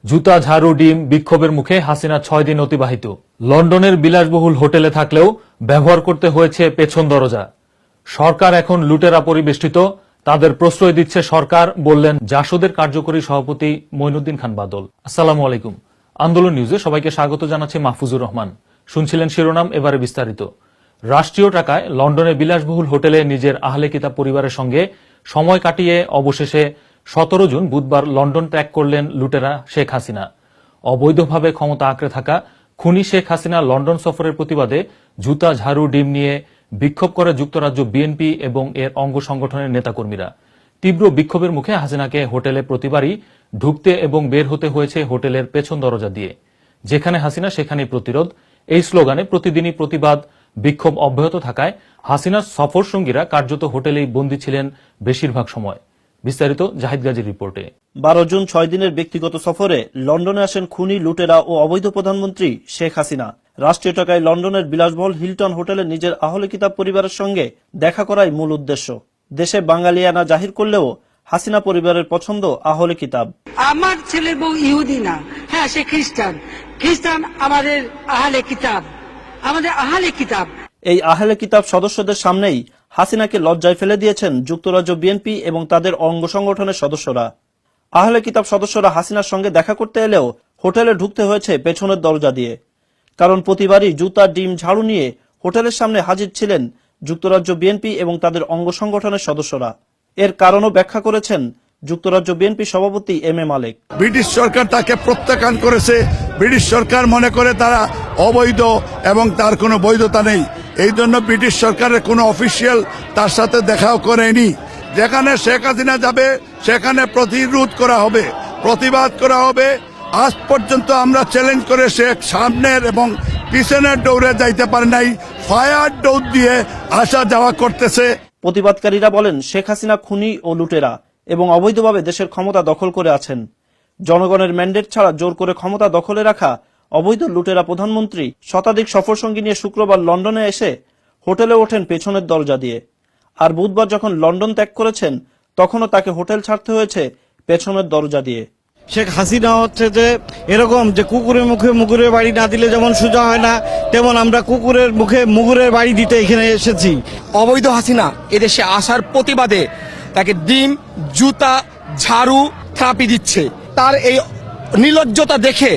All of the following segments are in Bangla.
জুতা, ঝাড়ু, ডিম বিক্ষোভের মুখে হাসিনা 6 দিন অতিবাহিত। লন্ডনের বিলাসবহুল হোটেলে থাকলেও ব্যবহার করতে হয়েছে পেছন দরজা। সরকার এখন লুটেরা পরিবেষ্টিত, তাদের প্রশ্রয় দিচ্ছে সরকার, বললেন জাসদের কার্যকরী সভাপতি মঈনুদ্দিন খান বাদল। আসসালামু আলাইকুম। আন্দোলন নিউজে সবাইকে স্বাগত জানাচ্ছে মাহফুজুর রহমান। শুনছিলেন শিরোনাম, এবারে বিস্তারিত। রাষ্ট্রীয় টাকায় লন্ডনে বিলাসবহুল হোটেলে নিজের আহলে কিতাব পরিবারের সঙ্গে সময় কাটিয়ে অবশেষে 17 জুন বুধবার লন্ডন ত্যাগ করলেন লুটেরা শেখ হাসিনা। অবৈধভাবে ক্ষমতা আঁকড়ে থাকা খুনি শেখ হাসিনা লন্ডন সফরের প্রতিবাদে জুতা, ঝাড়ু, ডিম নিয়ে বিক্ষোভ করে যুক্তরাজ্য বিএনপি এবং এর অঙ্গ সংগঠনের নেতাকর্মীরা। তীব্র বিক্ষোভের মুখে হাসিনাকে হোটেলে প্রতিবারই ঢুকতে এবং বের হতে হয়েছে হোটেলের পেছন দরজা দিয়ে। যেখানে হাসিনা সেখানেই প্রতিরোধ, এই স্লোগানে প্রতিদিনই প্রতিবাদ বিক্ষোভ অব্যাহত থাকায় হাসিনার সফর সঙ্গীরা কার্যত হোটেলেই বন্দী ছিলেন বেশিরভাগ সময়। বিস্তারিত জাহিদ গাজীর রিপোর্টে। 12 জুন 6 দিনের ব্যক্তিগত সফরে লন্ডনে আসেন খুনি, লুটেরা ও অবৈধ প্রধানমন্ত্রী শেখ হাসিনা। রাষ্ট্রীয় টাকায় লন্ডনের বিলাসবহুল হিলটন হোটেলে নিজের আহলে কিতাব পরিবারের সঙ্গে দেখা করাই মূল উদ্দেশ্য। দেশে বাঙালিয়ানা জাহির করলেও হাসিনা পরিবারের পছন্দ আহলে কিতাব। আমার ছেলের বউ ইহুদি না, হ্যাঁ সে খ্রিস্টান। খ্রিস্টান আমাদের আহলে কিতাব, আমাদের আহলে কিতাব। এই আহলে কিতাব সদস্যদের সামনেই হাসিনাকে লজ্জায় ফেলে দিয়েছেন যুক্তরাজ্য বিএনপি এবং তাদের অঙ্গ সংগঠনের সদস্যরা। আহলে কিতাব সদস্যরা হাসিনার সঙ্গে দেখা করতে এলেও হোটেলে ঢুকতে হয়েছে পেছনের দরজা দিয়ে, কারণ প্রতিবারই জুতা, ডিম, ঝাড়ু নিয়ে হোটেলের সামনে হাজির ছিলেন যুক্তরাজ্য বিএনপি এবং তাদের অঙ্গ সংগঠনের সদস্যরা। এর কারণও ব্যাখ্যা করেছেন যুক্তরাজ্য বিএনপি সভাপতি এম এ মালেক। ব্রিটিশ সরকার তাকে প্রত্যাখ্যান করেছে। ব্রিটিশ সরকার মনে করে তারা অবৈধ এবং তার কোনো বৈধতা নেই। এই জন্য ব্রিটিশ সরকারের কোনো অফিসিয়াল তার সাথে দেখাও করেনি। যেখানে শেখ হাসিনা যাবে সেখানে প্রতিরোধ করা হবে, প্রতিবাদ করা হবে। আজ পর্যন্ত আমরা চ্যালেঞ্জ করে শেখ সামনের এবং পিছনের দৌড়ে যাইতে পারে নাই, ফায়ার দৌড় দিয়ে আসা যাওয়া করতেছে। প্রতিবাদকারীরা বলেন শেখ হাসিনা খুনি ও লুটেরা এবং অবৈধভাবে দেশের ক্ষমতা দখল করে আছেন। জনগণের ম্যান্ডেট ছাড়া জোর করে ক্ষমতা দখলে রাখা অবৈধ লুটেরা প্রধানমন্ত্রী শতাধিক সফরসঙ্গী নিয়ে শুক্রবার লন্ডনে এসে হোটেলে ওঠেন পেছনের দরজা দিয়ে। আর বুধবার যখন লন্ডন ত্যাগ করেছেন তখনও তাকে হোটেল ছাড়তে হয়েছে পেছনের দরজা দিয়ে। শেখ হাসিনা হচ্ছে যে এরকম যে কুকুরের মুখে মুগুরের বাড়ি না দিলে যেমন সোজা হয় না, তেমন আমরা কুকুরের মুখে মুগুরের বাড়ি দিতে এখানে এসেছি। অবৈধ হাসিনা এদেশে আসার প্রতিবাদে তাকে ডিম, জুতা, ঝাড়ু থাপি দিচ্ছে। তার এই নির্লজ্জতা দেখে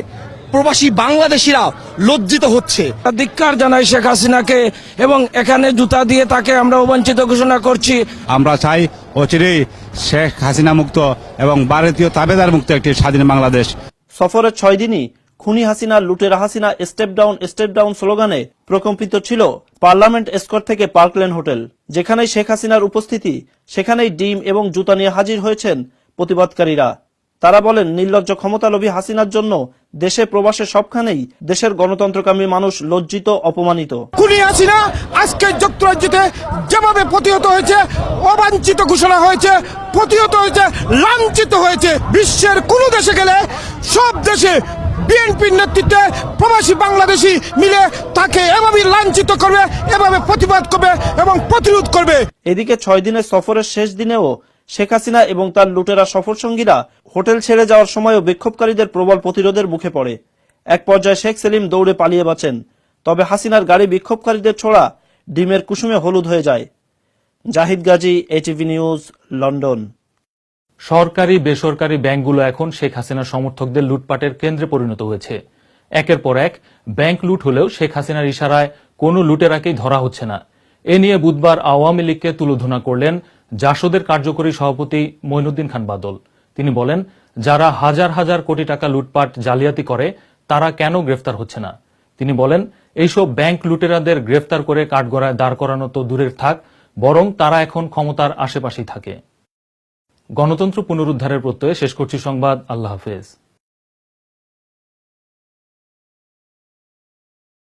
প্রবাসী বাংলাদেশিরা লজ্জিত হচ্ছে। ধিক্কার জানাই শেখ হাসিনাকে এবং এখানে জুতা দিয়ে তাকে আমরা অবাঞ্ছিত ঘোষণা করছি। আমরা চাই অচিরেই শেখ হাসিনা মুক্ত এবং ভারতীয় তাবেদার মুক্ত একটি স্বাধীন বাংলাদেশ। সফরের 6 দিনই খুনি হাসিনা, লুটেরা হাসিনা, স্টেপ ডাউন স্লোগানে প্রকম্পিত ছিল পার্লামেন্ট স্কোয়ার থেকে পার্কল্যান্ড হোটেল। যেখানেই শেখ হাসিনার উপস্থিতি সেখানেই ডিম এবং জুতা নিয়ে হাজির হয়েছেন প্রতিবাদকারীরা। তারা বলেন নির্লজ্জ ক্ষমতালোভী হাসিনার জন্য দেশে প্রবাসে সবখানেই দেশের গণতন্ত্রকামী মানুষ লজ্জিত, অপমানিত। খুনি হাসিনা আজকে যুক্তরাজ্যতে যেভাবে প্রতিহত হয়েছে, অবাঞ্ছিত ঘোষণা হয়েছে, প্রতিহত হয়েছে, লাঞ্ছিত হয়েছে, বিশ্বের কোন দেশে গেলে সব দেশে বিএনপির নেতৃত্বে প্রবাসী বাংলাদেশি মিলে তাকে এভাবে লাঞ্ছিত করবে, এভাবে প্রতিবাদ করবে এবং প্রতিরোধ করবে। এদিকে 6 দিনের সফরের শেষ দিনেও শেখ হাসিনা এবং তার লুটেরা সফরসঙ্গীরা হোটেল ছেড়ে যাওয়ার সময়ও বিক্ষোভকারীদের প্রবল প্রতিরোধের মুখে পড়ে। এক পর্যায়ে শেখ সেলিম দৌড়ে পালিয়ে বাঁচেন, তবে হাসিনার গাড়ি বিক্ষোভকারীদের ছোড়া ডিমের কুসুমে হলুদ হয়ে যায়। Zahid Gazi, ATV news, London. সরকারি বেসরকারি ব্যাংকগুলো এখন শেখ হাসিনার সমর্থকদের লুটপাটের কেন্দ্রে পরিণত হয়েছে। একের পর এক ব্যাংক লুট হলেও শেখ হাসিনার ইশারায় কোনো লুটেরাকেই ধরা হচ্ছে না। এ নিয়ে বুধবার আওয়ামী লীগকে তুলোধনা করলেন জাসদের কার্যকরী সভাপতি মঈনুদ্দিন খান বাদল। তিনি বলেন, যারা হাজার হাজার কোটি টাকা লুটপাট জালিয়াতি করে তারা কেন গ্রেফতার হচ্ছে না। তিনি বলেন, এইসব ব্যাংক লুটেরাদের গ্রেফতার করে কাঠগড়ায় দাঁড় করানো তো দূরের থাক, বরং তারা এখন ক্ষমতার আশেপাশেই থাকে। গণতন্ত্র পুনরুদ্ধারের প্রত্যয়ে শেষ করছি সংবাদ। আল্লাহ হাফেজ।